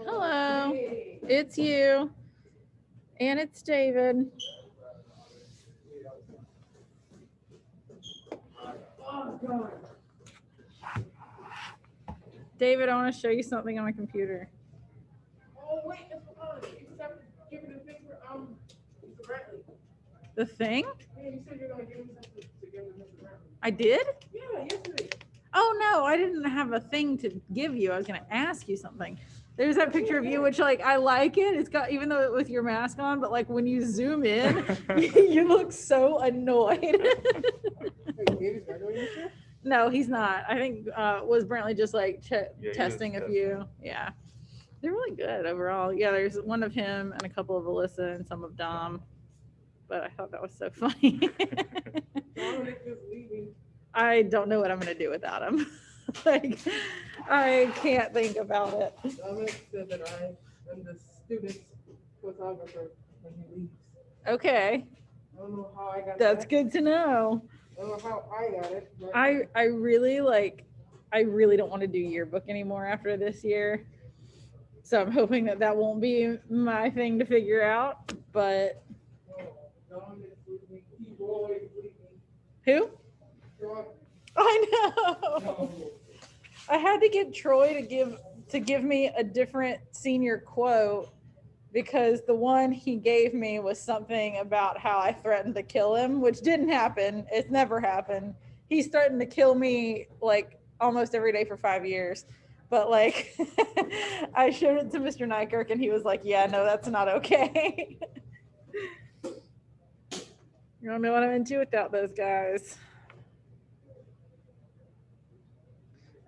Hello, it's you, and it's David. David, I want to show you something on my computer. Oh wait, you just have to give me the thing for Mr. Bradley. The thing? Yeah, you said you're gonna give me something to give to Mr. Bradley. I did? Yeah, yesterday. Oh no, I didn't have a thing to give you. I was going to ask you something. There's that picture of you, which like I like it. It's got, even though it with your mask on, but like when you zoom in, you look so annoyed. Wait, David's graduating this year? No, he's not. I think was Brantley just like testing a testing. few. Yeah, they're really good overall. Yeah, there's one of him and a couple of Alyssa and some of Dom. But I thought that was so funny. Dominic is leaving. I don't know what I'm gonna do without him. Like, I can't think about it. Dominic said that I am the student's photographer when he leaves. Okay, I don't know how I got that's that. good to know. I don't know how I got it. But I really like. I really don't want to do yearbook anymore after this year. So I'm hoping that that won't be my thing to figure out. But Dominic's leaving. He's always leaving. who? John, I know. no. I had to get Troy to give me a different senior quote because the one he gave me was something about how I threatened to kill him, which didn't happen. It's never happened. He's threatened to kill me like almost every day for 5 years. But like I showed it to Mr. Nykirk and he was like, yeah, no, that's not okay. You don't know what I'm into without those guys.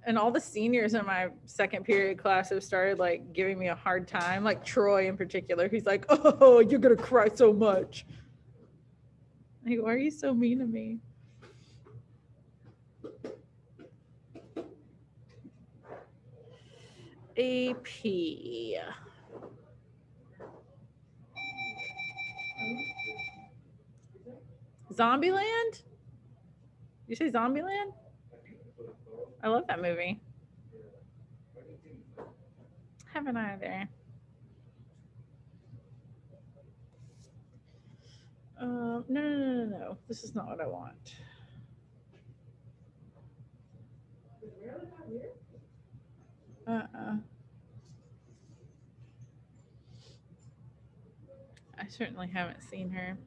And all the seniors in my second period class have started like giving me a hard time, like Troy in particular. He's like, oh, you're gonna cry so much. Like, why are you so mean to me? AP. Zombieland? You say Zombieland? I love that movie. Haven't either. No. This is not what I want. Is Marilyn not here? I certainly haven't seen her.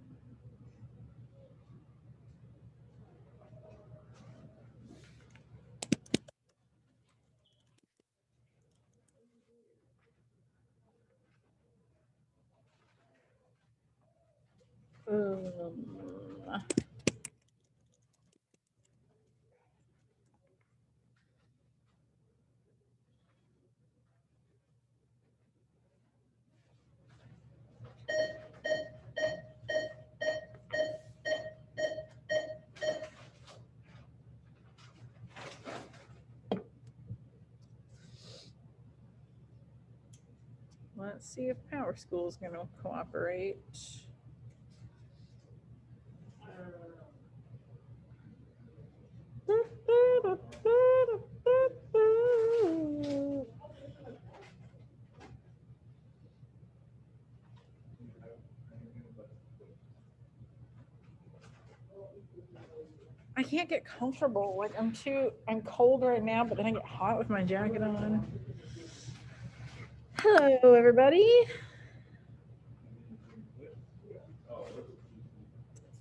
Let's see if Power School is going to cooperate. I can't get comfortable. Like I'm cold right now, but then I get hot with my jacket on. Hello, everybody.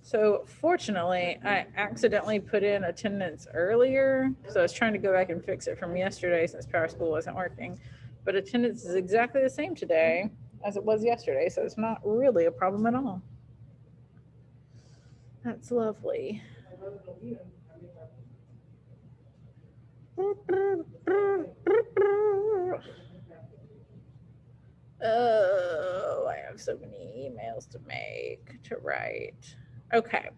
So fortunately, I accidentally put in attendance earlier. So I was trying to go back and fix it from yesterday since Power School wasn't working. But attendance is exactly the same today as it was yesterday. So it's not really a problem at all. That's lovely. Oh, I have so many emails to write. Okay.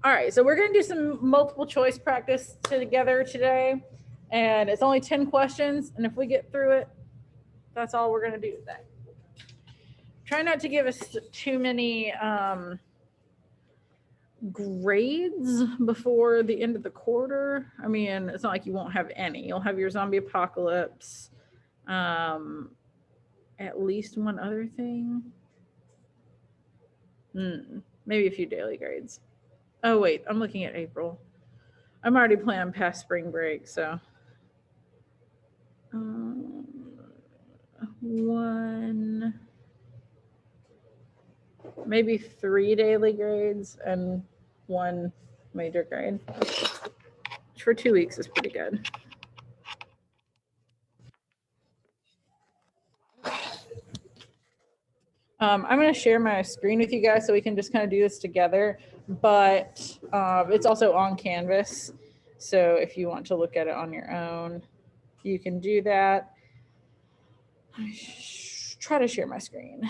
All right, so we're going to do some multiple choice practice together today. And it's only 10 questions. And if we get through it, that's all we're going to do today. Try not to give us too many grades before the end of the quarter. I mean, it's not like you won't have any. You'll have your zombie apocalypse, at least one other thing. Maybe a few daily grades. Oh, wait, I'm looking at April. I'm already planning past spring break, so. One, maybe 3 daily grades and 1 major grade, which for 2 weeks is pretty good. I'm going to share my screen with you guys so we can just kind of do this together, but it's also on Canvas. So if you want to look at it on your own, you can do that. I try to share my screen.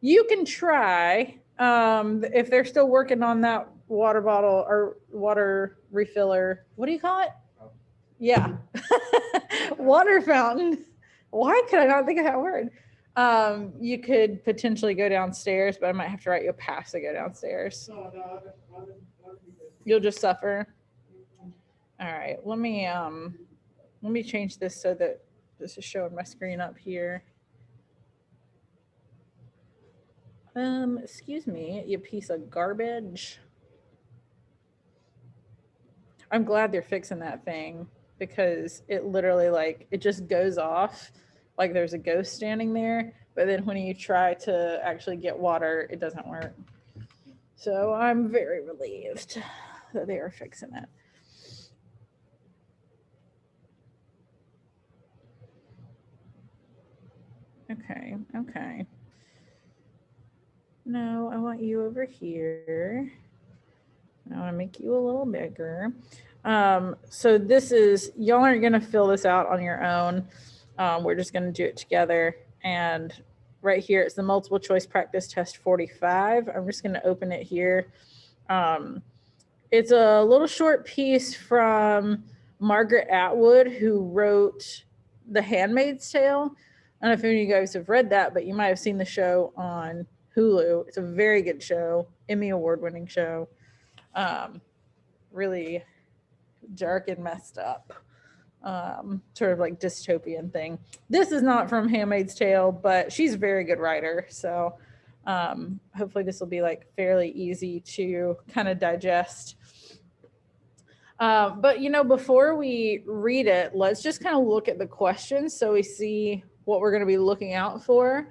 You can try, if they're still working on that water bottle or water refiller. What do you call it? Yeah. Water fountain. Why could I not think of that word? You could potentially go downstairs, but I might have to write you a pass to go downstairs. You'll just suffer. All right, let me change this so that this is showing my screen up here. Excuse me, you piece of garbage. I'm glad they're fixing that thing because it literally, like, it just goes off like there's a ghost standing there, but then when you try to actually get water, it doesn't work. So I'm very relieved that they are fixing it. Okay. No, I want you over here. I want to make you a little bigger. So this is, y'all aren't going to fill this out on your own. We're just going to do it together. And right here, it's the multiple choice practice test 45. I'm just going to open it here. It's a little short piece from Margaret Atwood, who wrote The Handmaid's Tale. I don't know if any of you guys have read that, but you might have seen the show on Hulu. It's a very good show, Emmy award-winning show. Really dark and messed up, sort of like dystopian thing. This is not from Handmaid's Tale, but she's a very good writer. So hopefully this will be like fairly easy to kind of digest. But, you know, before we read it, let's just kind of look at the questions so we see what we're going to be looking out for.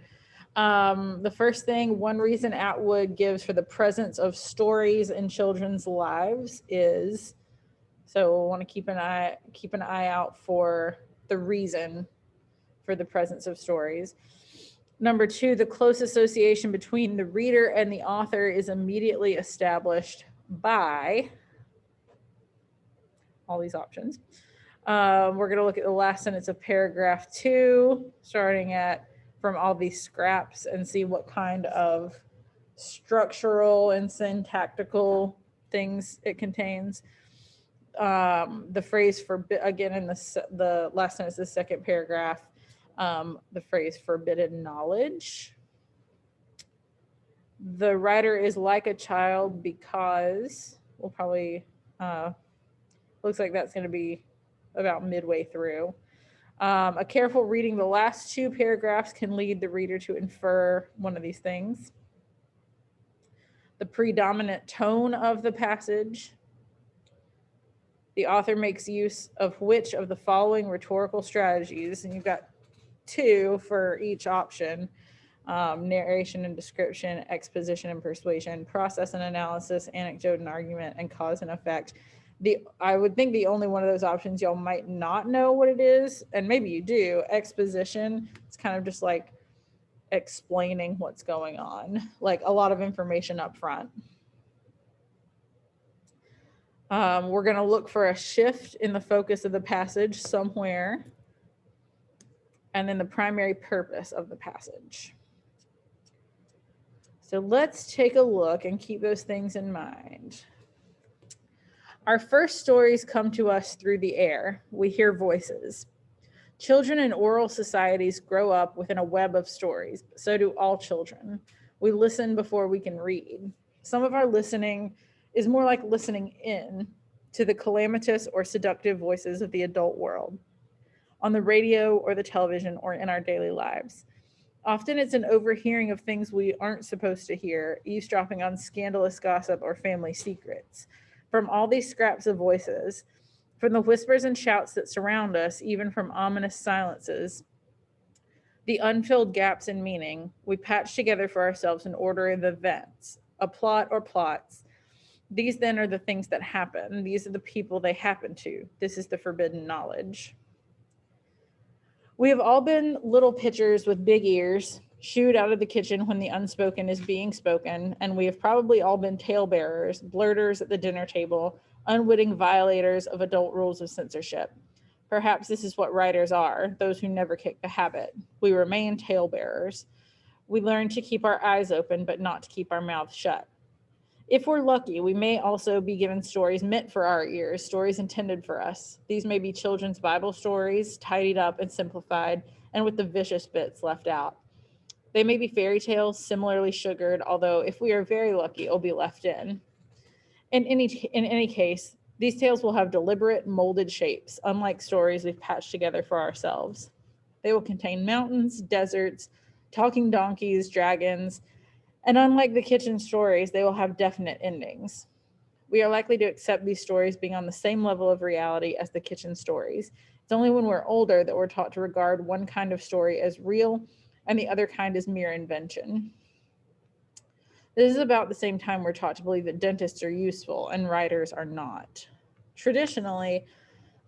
The first thing, one reason Atwood gives for the presence of stories in children's lives is, so we'll want to keep an eye out for the reason for the presence of stories. Number 2, the close association between the reader and the author is immediately established by all these options. We're going to look at the last sentence of paragraph 2, starting at from all these scraps, and see what kind of structural and syntactical things it contains. The phrase for, again, in the last sentence, the second paragraph, the phrase forbidden knowledge. The writer is like a child because, we'll probably, looks like that's going to be about midway through. A careful reading the last 2 paragraphs can lead the reader to infer one of these things. The predominant tone of the passage. The author makes use of which of the following rhetorical strategies, and you've got 2 for each option: narration and description, exposition and persuasion, process and analysis, anecdote and argument, and cause and effect. I would think the only one of those options y'all might not know what it is, and maybe you do. Exposition, it's kind of just like explaining what's going on, like a lot of information up front. We're going to look for a shift in the focus of the passage somewhere, and then the primary purpose of the passage. So let's take a look and keep those things in mind. Our first stories come to us through the air. We hear voices. Children in oral societies grow up within a web of stories, but so do all children. We listen before we can read. Some of our listening is more like listening in to the calamitous or seductive voices of the adult world, on the radio or the television or in our daily lives. Often it's an overhearing of things we aren't supposed to hear, eavesdropping on scandalous gossip or family secrets. From all these scraps of voices, from the whispers and shouts that surround us, even from ominous silences, the unfilled gaps in meaning, we patch together for ourselves an order of events, a plot or plots. These then are the things that happen. These are the people they happen to. This is the forbidden knowledge. We have all been little pitchers with big ears, shooed out of the kitchen when the unspoken is being spoken, and we have probably all been talebearers, blurters at the dinner table, unwitting violators of adult rules of censorship. Perhaps this is what writers are, those who never kick the habit. We remain talebearers. We learn to keep our eyes open, but not to keep our mouths shut. If we're lucky, we may also be given stories meant for our ears, stories intended for us. These may be children's Bible stories, tidied up and simplified, and with the vicious bits left out. They may be fairy tales, similarly sugared, although if we are very lucky, it'll be left in. In any case, these tales will have deliberate, molded shapes, unlike stories we've patched together for ourselves. They will contain mountains, deserts, talking donkeys, dragons, and unlike the kitchen stories, they will have definite endings. We are likely to accept these stories being on the same level of reality as the kitchen stories. It's only when we're older that we're taught to regard one kind of story as real and the other kind as mere invention. This is about the same time we're taught to believe that dentists are useful and writers are not. Traditionally,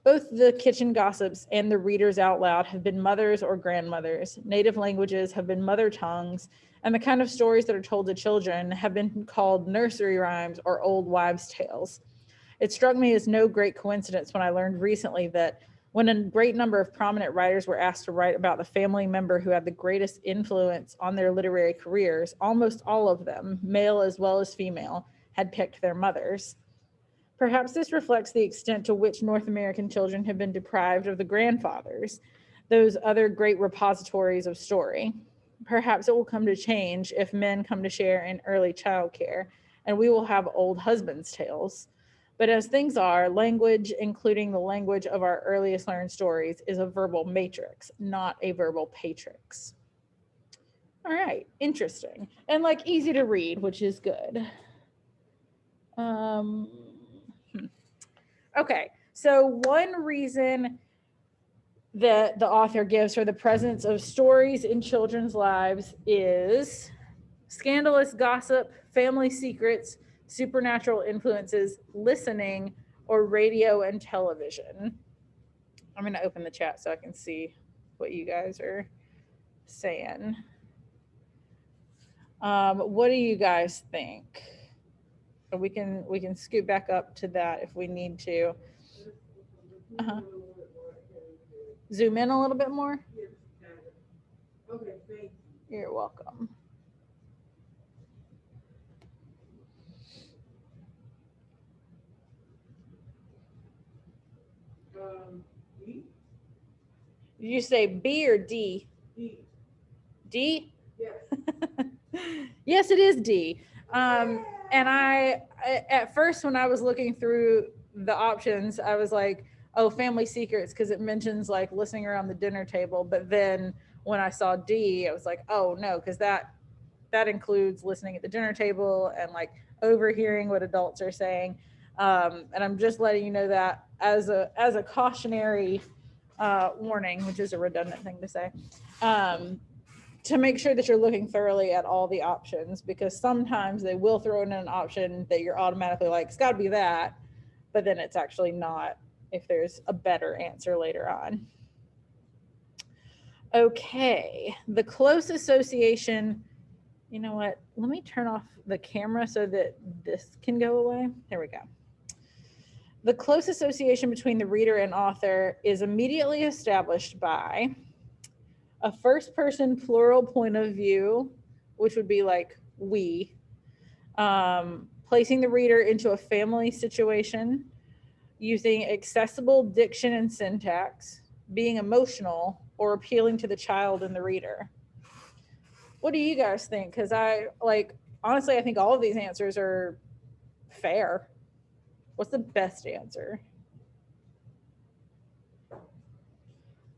both the kitchen gossips and the readers out loud have been mothers or grandmothers. Native languages have been mother tongues, and the kind of stories that are told to children have been called nursery rhymes or old wives' tales. It struck me as no great coincidence when I learned recently that when a great number of prominent writers were asked to write about the family member who had the greatest influence on their literary careers, almost all of them, male as well as female, had picked their mothers. Perhaps this reflects the extent to which North American children have been deprived of the grandfathers, those other great repositories of story. Perhaps it will come to change if men come to share in early childcare, and we will have old husbands' tales. But as things are, language, including the language of our earliest learned stories, is a verbal matrix, not a verbal patrix. All right, interesting. And like easy to read, which is good. Okay, so one reason that the author gives for the presence of stories in children's lives is scandalous gossip, family secrets, supernatural influences, listening, or radio and television. I'm going to open the chat so I can see what you guys are saying. What do you guys think? We can scoot back up to that if we need to. Uh-huh. Zoom in a little bit more. Okay, thank you. You're welcome. D? Did you say B or D? D. D? Yes. Yes, it is D. And I, at first, when I was looking through the options, I was like, oh, family secrets, because it mentions like listening around the dinner table. But then when I saw D, I was like, oh no, because that includes listening at the dinner table and like overhearing what adults are saying. And I'm just letting you know that as a cautionary warning, which is a redundant thing to say, to make sure that you're looking thoroughly at all the options, because sometimes they will throw in an option that you're automatically like, it's got to be that, but then it's actually not if there's a better answer later on. Okay, the close association. You know what? Let me turn off the camera so that this can go away. There we go. The close association between the reader and author is immediately established by a first-person plural point of view which would be like we. Placing the reader into a family situation, using accessible diction and syntax, being emotional, or appealing to the child and the reader. What do you guys think? Because honestly, I think all of these answers are fair. What's the best answer?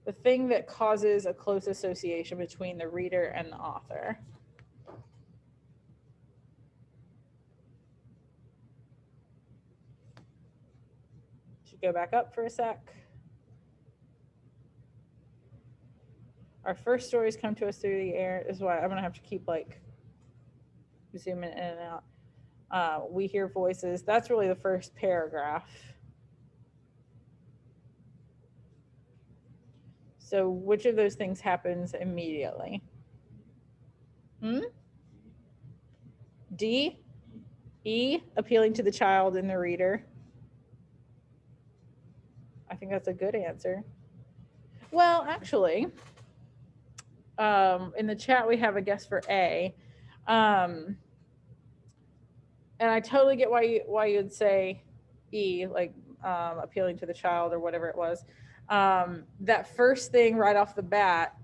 The thing that causes a close association between the reader and the author. Should go back up for a sec. Our first stories come to us through the air. This is why I'm gonna have to keep like zooming in and out. We hear voices. That's really the first paragraph. So which of those things happens immediately? D, E, appealing to the child and the reader. I think that's a good answer. Well, actually, in the chat we have a guess for A. And I totally get why you'd say E, like appealing to the child or whatever it was. That first thing right off the bat,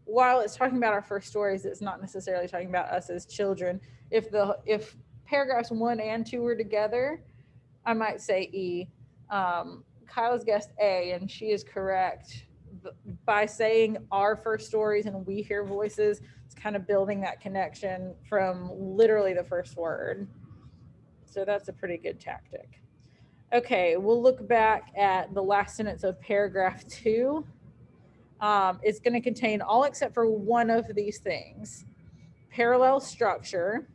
while it's talking about our first stories, it's not necessarily talking about us as children. If paragraphs 1 and 2 were together, I might say E. Kyla's guessed A, and she is correct. By saying our first stories and we hear voices, it's kind of building that connection from literally the first word. So that's a pretty good tactic. Okay, we'll look back at the last sentence of paragraph 2. It's going to contain all except for one of these things: parallel structure,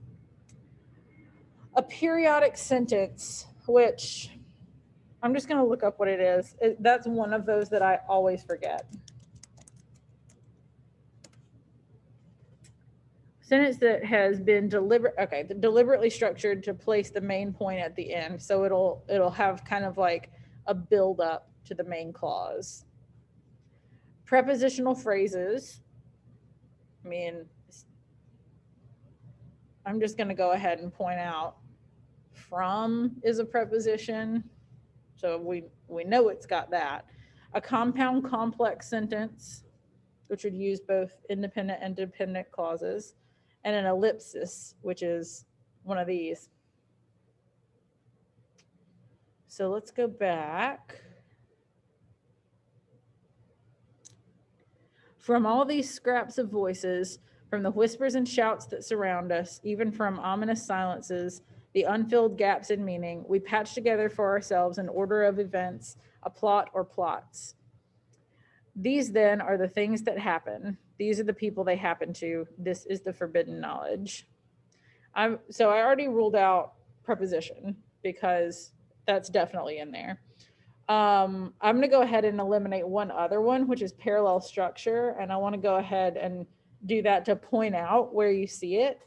a periodic sentence, which I'm just going to look up what it is. That's one of those that I always forget. Sentence that has been deliberately structured to place the main point at the end. So it'll have kind of like a build up to the main clause. Prepositional phrases. I mean, I'm just going to go ahead and point out from is a preposition. So we know it's got that. A compound complex sentence, which would use both independent and dependent clauses, and an ellipsis, which is one of these. So let's go back. From all these scraps of voices, from the whispers and shouts that surround us, even from ominous silences, the unfilled gaps in meaning, we patch together for ourselves an order of events, a plot or plots. These then are the things that happen. These are the people they happen to. This is the forbidden knowledge. So I already ruled out preposition because that's definitely in there. I'm going to go ahead and eliminate one other one, which is parallel structure. And I want to go ahead and do that to point out where you see it.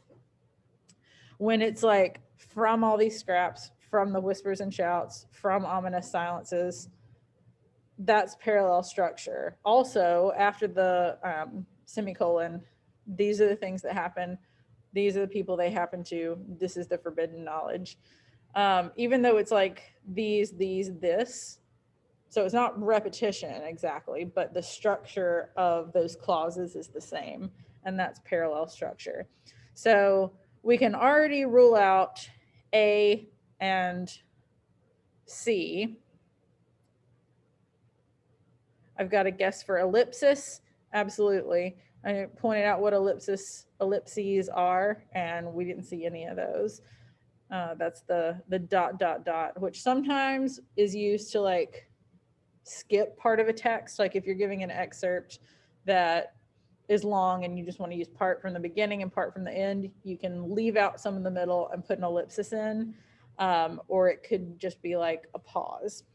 When it's like from all these scraps, from the whispers and shouts, from ominous silences, that's parallel structure. Also, after the semicolon, these are the things that happen. These are the people they happen to. This is the forbidden knowledge. Even though it's like these, this. So it's not repetition exactly, but the structure of those clauses is the same, and that's parallel structure. So we can already rule out A and C. I've got a guess for ellipsis. Absolutely. I pointed out what ellipses are, and we didn't see any of those. That's the ... which sometimes is used to like skip part of a text. Like if you're giving an excerpt that is long and you just want to use part from the beginning and part from the end, you can leave out some in the middle and put an ellipsis in, or it could just be like a pause.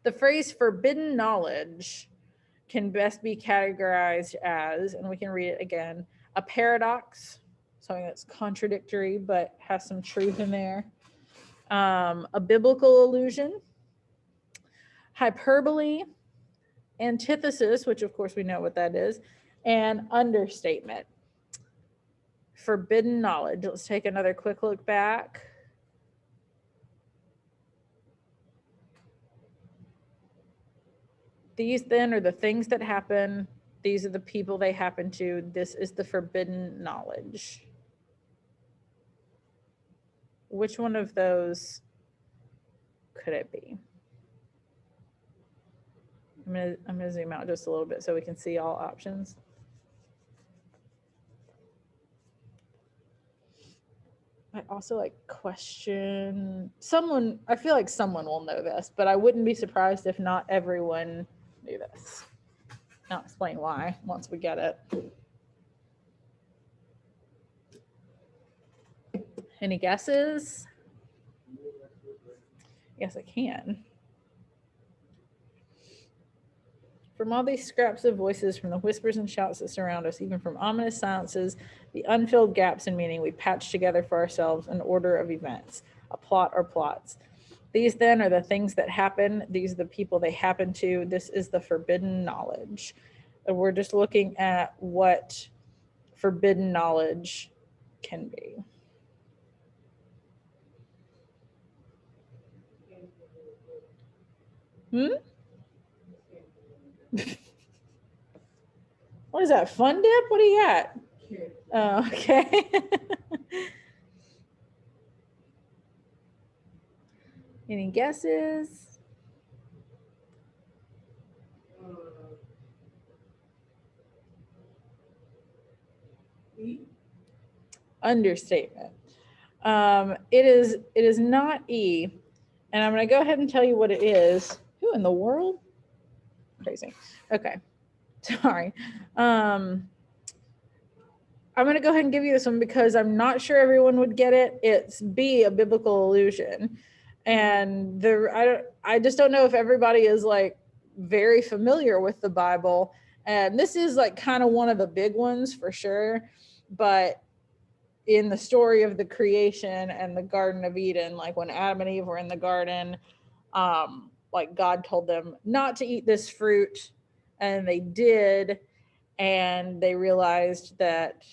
The phrase forbidden knowledge can best be categorized as, and we can read it again, a paradox, something that's contradictory but has some truth in there, a biblical allusion, hyperbole, antithesis, which of course we know what that is, and understatement. forbidden knowledge. Let's take another quick look back. These then are the things that happen. These are the people they happen to. This is the forbidden knowledge. Which one of those could it be? I'm gonna zoom out just a little bit so we can see all options. I also like question someone. I feel like someone will know this, but I wouldn't be surprised if not everyone knew this. I'll explain why once we get it. Any guesses? Yes, I can. From all these scraps of voices, from the whispers and shouts that surround us, even from ominous silences, the unfilled gaps in meaning we patch together for ourselves an order of events, a plot or plots. These then are the things that happen. These are the people they happen to. This is the forbidden knowledge. And we're just looking at what forbidden knowledge can be. What is that, Fun Dip? What do you got? Oh, okay. Any guesses? Understatement. It is not E, and I'm going to go ahead and tell you what it is. Who in the world? Crazy. Okay. Sorry. I'm going to go ahead and give you this one because I'm not sure everyone would get it. It's B, a biblical allusion. And I just don't know if everybody is like very familiar with the Bible. And this is like kind of one of the big ones for sure. But in the story of the creation and the Garden of Eden, like when Adam and Eve were in the garden, like God told them not to eat this fruit, and they did, and they realized that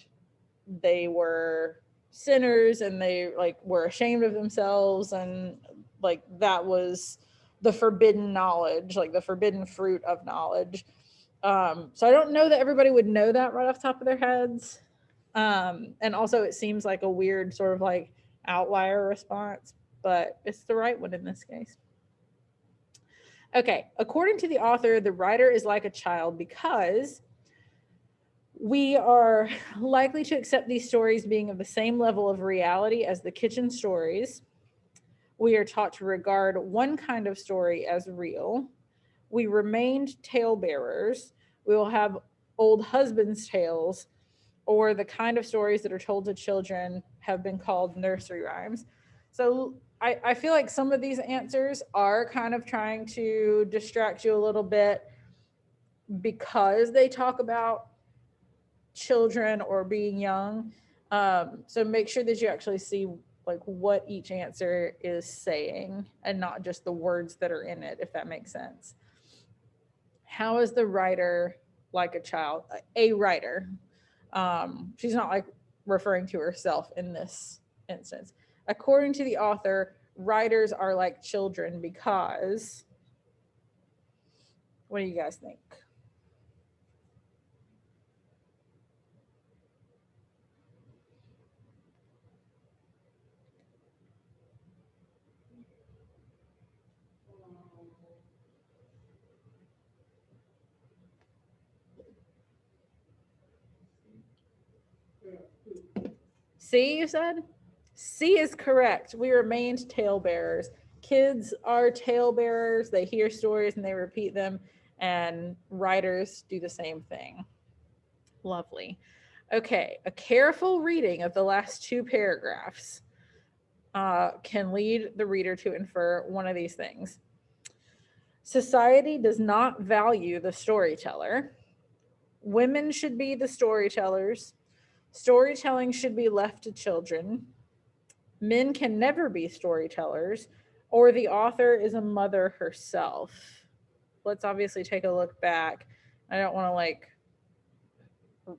they were sinners and they like were ashamed of themselves, and like that was the forbidden knowledge, like the forbidden fruit of knowledge. So I don't know that everybody would know that right off the top of their heads. And also it seems like a weird sort of like outlier response, but it's the right one in this case. Okay, according to the author, the writer is like a child because we are likely to accept these stories being of the same level of reality as the kitchen stories. We are taught to regard one kind of story as real. We remained talebearers. We will have old husband's tales, or the kind of stories that are told to children have been called nursery rhymes. So I feel like some of these answers are kind of trying to distract you a little bit because they talk about children or being young. So make sure that you actually see like what each answer is saying and not just the words that are in it, if that makes sense. How is the writer like a child? A writer. She's not like referring to herself in this instance. According to the author, writers are like children because, what do you guys think? C, you said? C is correct. We remained talebearers. Kids are talebearers. They hear stories and they repeat them, and writers do the same thing. Lovely. Okay, a careful reading of the last two paragraphs can lead the reader to infer one of these things. Society does not value the storyteller. Women should be the storytellers. Storytelling should be left to children. Men can never be storytellers, or the author is a mother herself. Let's obviously take a look back. I don't want to like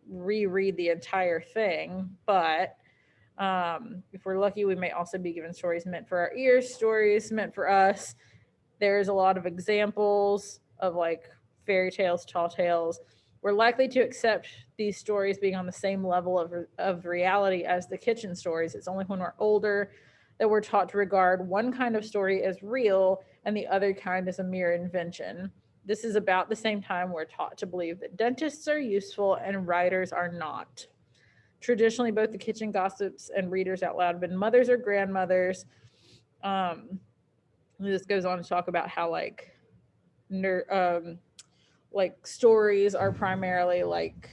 reread the entire thing, but if we're lucky, we may also be given stories meant for our ears, stories meant for us. There's a lot of examples of like fairy tales, tall tales. We're likely to accept these stories being on the same level of reality as the kitchen stories. It's only when we're older that we're taught to regard one kind of story as real and the other kind as a mere invention. This is about the same time we're taught to believe that dentists are useful and writers are not. Traditionally, both the kitchen gossips and readers out loud have been mothers or grandmothers. This goes on to talk about how like stories are primarily like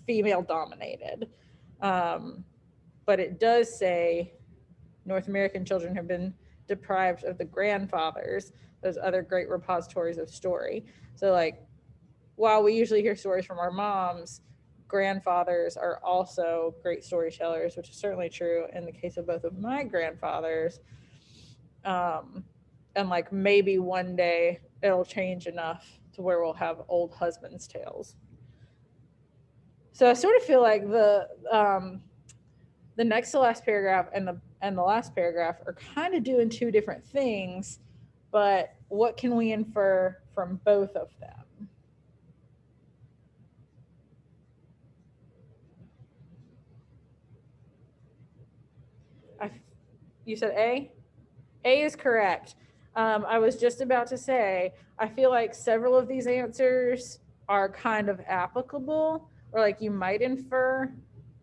female dominated. But it does say North American children have been deprived of the grandfathers, those other great repositories of story. So like while we usually hear stories from our moms, grandfathers are also great storytellers, which is certainly true in the case of both of my grandfathers. And like maybe one day it'll change enough to where we'll have old husband's tales. So I sort of feel like the next to last paragraph and the last paragraph are kind of doing two different things, but what can we infer from both of them? You said A? A is correct. I was just about to say, I feel like several of these answers are kind of applicable, or like you might infer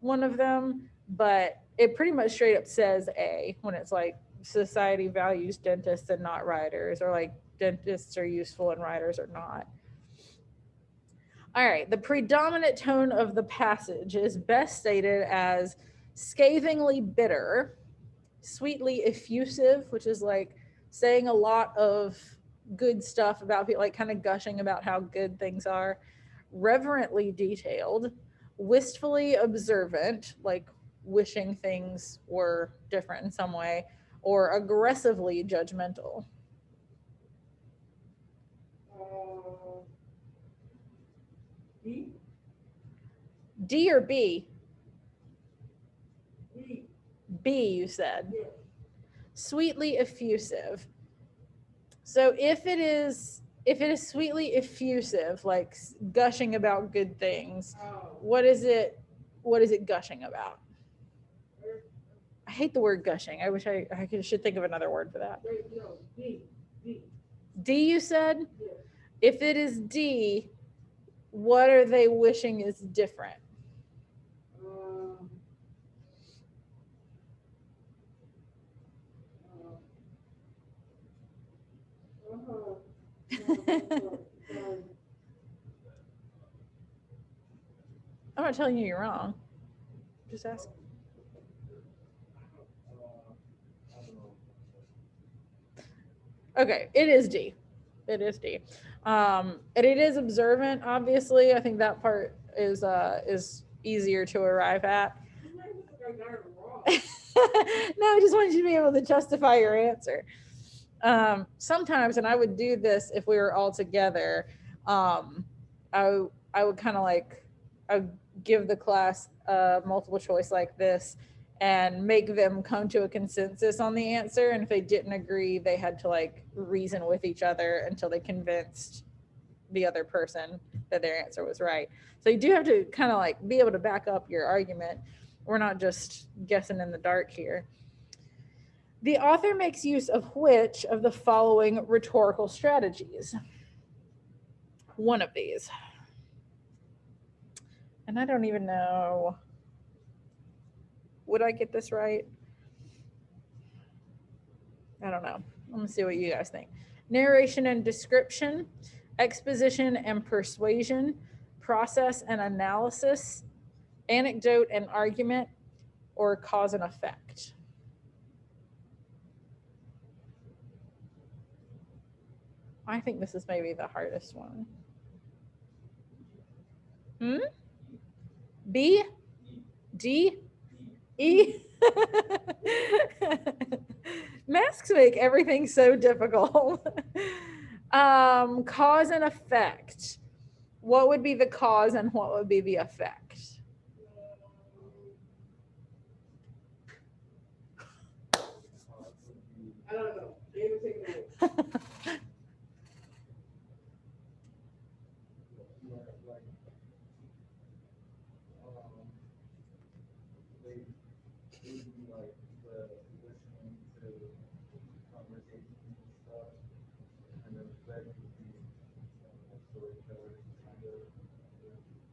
one of them, but it pretty much straight up says A when it's like society values dentists and not writers, or like dentists are useful and writers are not. All right, the predominant tone of the passage is best stated as scathingly bitter, sweetly effusive, which is like saying a lot of good stuff about people, like kind of gushing about how good things are, reverently detailed, wistfully observant, like wishing things were different in some way, or aggressively judgmental. D? D or B? D. B, you said. Yeah. Sweetly effusive. So if it is sweetly effusive, like gushing about good things, Oh. what is it gushing about? I hate the word gushing. I wish I should think of another word for that. Wait, no, D. D. D, you said? Yeah. If it is D, what are they wishing is different? I'm not telling you you're wrong. Just ask. Okay, it is D. It is D. And it is observant, obviously. I think that part is easier to arrive at. No, I just wanted you to be able to justify your answer. Sometimes, and I would do this if we were all together, I would kind of like, I would give the class a multiple choice like this and make them come to a consensus on the answer. And if they didn't agree, they had to like reason with each other until they convinced the other person that their answer was right. So you do have to kind of like be able to back up your argument. We're not just guessing in the dark here. The author makes use of which of the following rhetorical strategies? One of these. And I don't even know. Would I get this right? I don't know. I'm going to see what you guys think. Narration and description, exposition and persuasion, process and analysis, anecdote and argument, or cause and effect. I think this is maybe the hardest one. B? D? E? Masks make everything so difficult. Cause and effect. what would be the cause and what would be the effect? I don't know. David, take it away.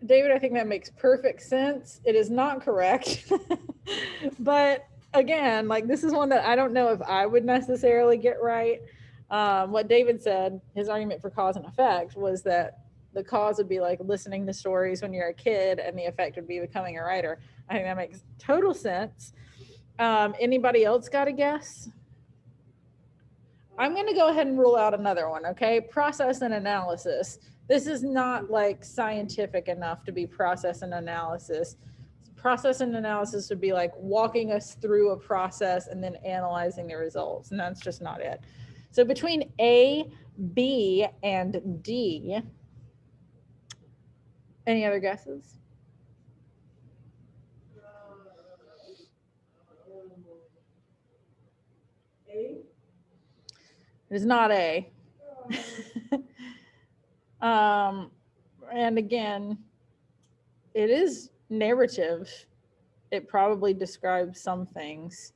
David, I think that makes perfect sense. It is not correct. But again, like this is one that I don't know if I would necessarily get right. What David said, his argument for cause and effect was that the cause would be like listening to stories when you're a kid, and the effect would be becoming a writer. I think that makes total sense. Anybody else got a guess? I'm going to go ahead and rule out another one, okay? Process and analysis. This is not like scientific enough to be process and analysis. Process and analysis would be like walking us through a process and then analyzing the results, and that's just not it. So between A, B, and D, any other guesses? A? It is not A. And again, it is narrative. It probably describes some things.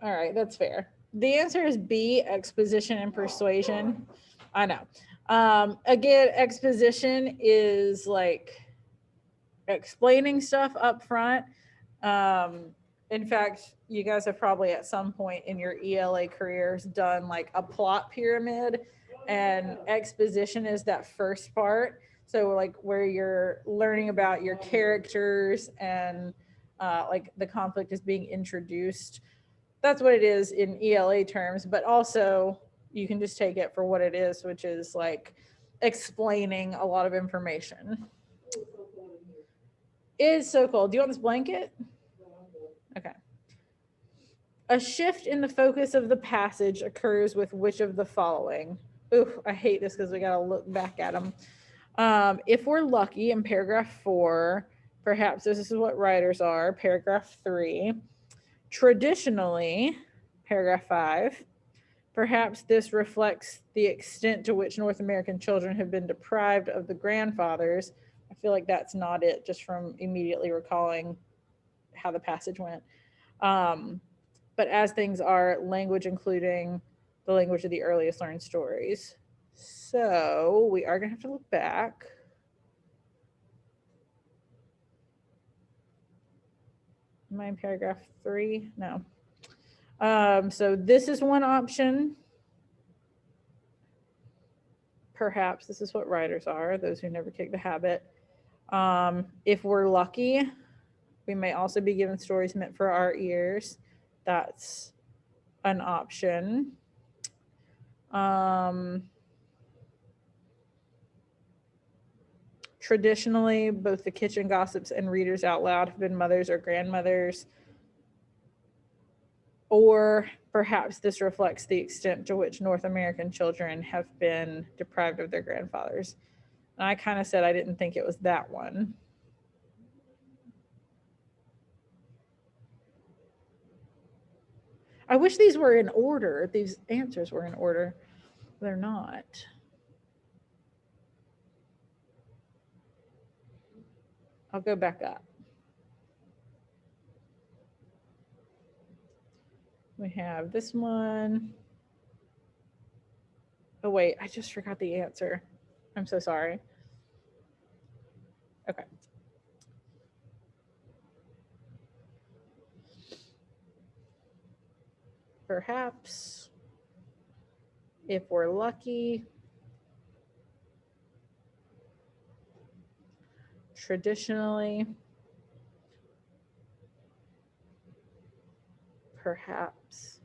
All right, that's fair. The answer is B, exposition and persuasion. I know. Again, exposition is like explaining stuff up front. In fact, you guys have probably at some point in your ELA careers done like a plot pyramid, and exposition is that first part. So like where you're learning about your characters and like the conflict is being introduced. That's what it is in ELA terms, but also you can just take it for what it is, which is like explaining a lot of information. It is so cold. Do you want this blanket? Okay. A shift in the focus of the passage occurs with which of the following? Ooh, I hate this because we got to look back at them. If we're lucky, in paragraph 4, perhaps this is what writers are. Paragraph 3. Traditionally, paragraph 5. Perhaps this reflects the extent to which North American children have been deprived of the grandfathers. I feel like that's not it, just from immediately recalling how the passage went. But as things are, language including the language of the earliest learned stories. So we are going to have to look back. Am I in paragraph 3? No. So this is one option. Perhaps this is what writers are, those who never kick the habit. If we're lucky, we may also be given stories meant for our ears. That's an option. Traditionally, both the kitchen gossips and readers out loud have been mothers or grandmothers. Or perhaps this reflects the extent to which North American children have been deprived of their grandfathers. And I kind of said I didn't think it was that one. I wish these were in order. These answers were in order. They're not. I'll go back up. We have this one. Oh, wait, I just forgot the answer. I'm so sorry. Okay. Perhaps, if we're lucky, traditionally, perhaps.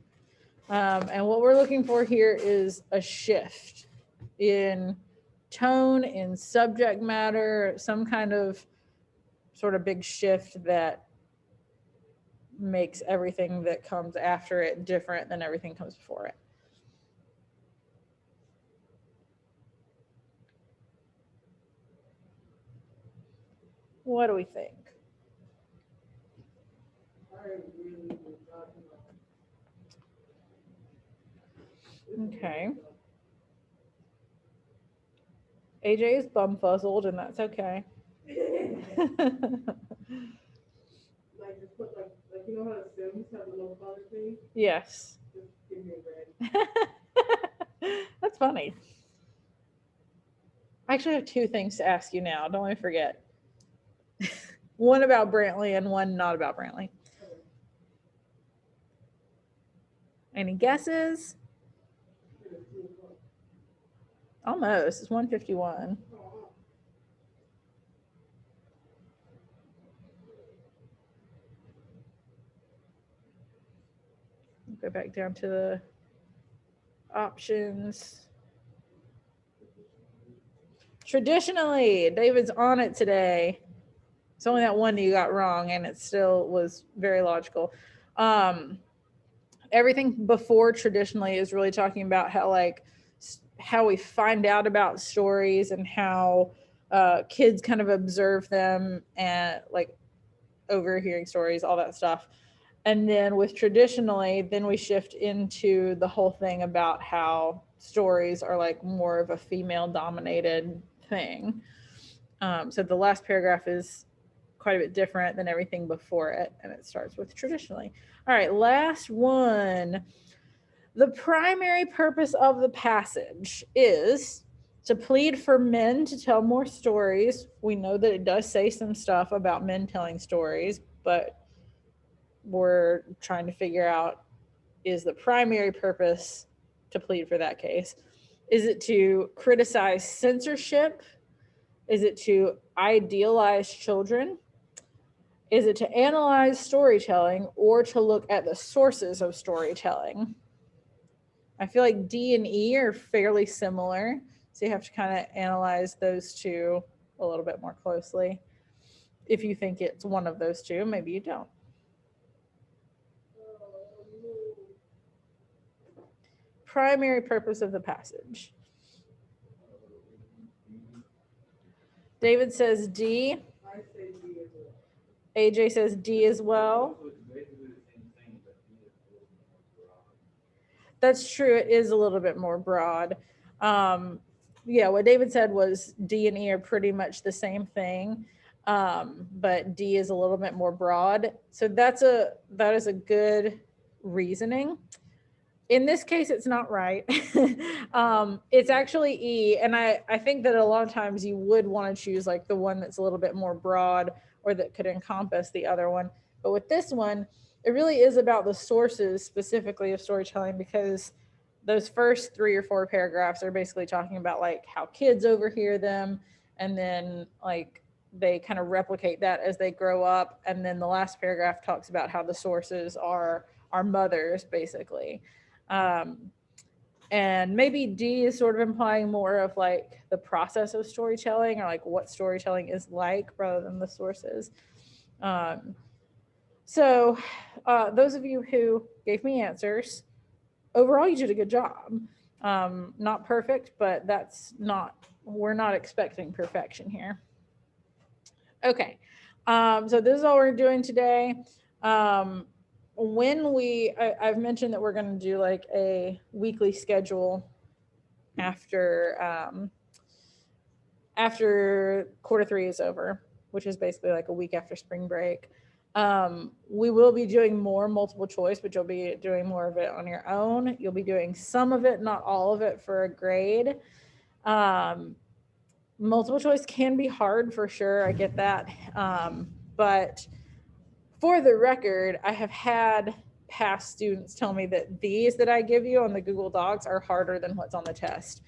And what we're looking for here is a shift in tone, in subject matter, some kind of sort of big shift that makes everything that comes after it different than everything comes before it. What do we think? I really was not Okay. AJ is bumfuzzled, and that's okay. like just put like you know how the Sims have the little color thing? Yes. Just give me a red. That's funny. I actually have two things to ask you now. Don't let me forget. One about Brantley and one not about Brantley. Any guesses? Almost. It's 151. Go back down to the options. Traditionally, David's on it today. It's only that one you got wrong, and it still was very logical. Everything before traditionally is really talking about how we find out about stories and how kids kind of observe them and like overhearing stories, all that stuff. And then with traditionally, then we shift into the whole thing about how stories are like more of a female dominated thing. So the last paragraph is quite a bit different than everything before it, and it starts with traditionally. All right, last one. The primary purpose of the passage is to plead for men to tell more stories. We know that it does say some stuff about men telling stories, but we're trying to figure out, is the primary purpose to plead for that case? Is it to criticize censorship? Is it to idealize children? Is it to analyze storytelling or to look at the sources of storytelling? I feel like D and E are fairly similar, so you have to kind of analyze those two a little bit more closely. If you think it's one of those two, maybe you don't. Primary purpose of the passage. David says D. I say D as well. AJ says D as well. That's true. It is a little bit more broad. Yeah, what David said was D and E are pretty much the same thing, but D is a little bit more broad. So that is a good reasoning. In this case, it's not right. It's actually E, and I think that a lot of times you would want to choose like the one that's a little bit more broad or that could encompass the other one. But with this one, it really is about the sources specifically of storytelling, because those first 3 or 4 paragraphs are basically talking about like how kids overhear them, and then like they kind of replicate that as they grow up, and then the last paragraph talks about how the sources are our mothers basically. And maybe D is sort of implying more of like the process of storytelling, or like what storytelling is like, rather than the sources. So those of you who gave me answers, overall you did a good job. Not perfect, but we're not expecting perfection here. Okay, so this is all we're doing today. I've mentioned that we're going to do like a weekly schedule after quarter 3 is over, which is basically like a week after spring break. We will be doing more multiple choice, but you'll be doing more of it on your own. You'll be doing some of it, not all of it, for a grade. Multiple choice can be hard for sure. I get that. But for the record, I have had past students tell me that these that I give you on the Google Docs are harder than what's on the test,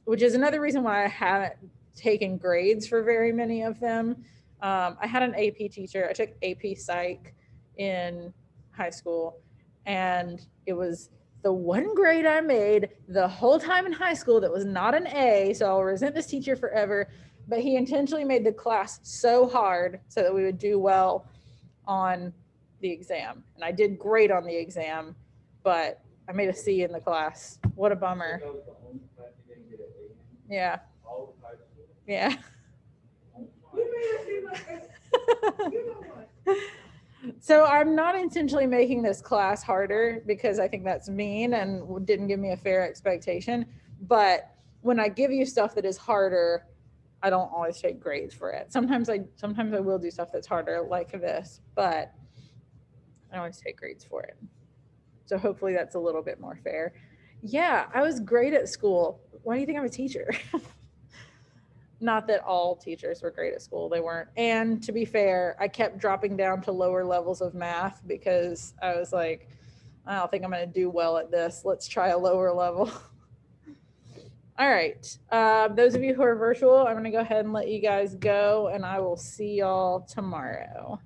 which is another reason why I haven't taken grades for very many of them. I had an AP teacher. I took AP Psych in high school, and it was the one grade I made the whole time in high school that was not an A, so I'll resent this teacher forever. But he intentionally made the class so hard so that we would do well on the exam. And I did great on the exam, but I made a C in the class. What a bummer. Yeah. Yeah. You made So I'm not intentionally making this class harder because I think that's mean and didn't give me a fair expectation. But when I give you stuff that is harder, I don't always take grades for it. Sometimes I will do stuff that's harder like this, but I always take grades for it. So hopefully that's a little bit more fair. Yeah, I was great at school. Why do you think I'm a teacher? Not that all teachers were great at school, they weren't. And to be fair, I kept dropping down to lower levels of math because I was like, I don't think I'm going to do well at this. Let's try a lower level. All right. Those of you who are virtual, I'm going to go ahead and let you guys go, and I will see y'all tomorrow.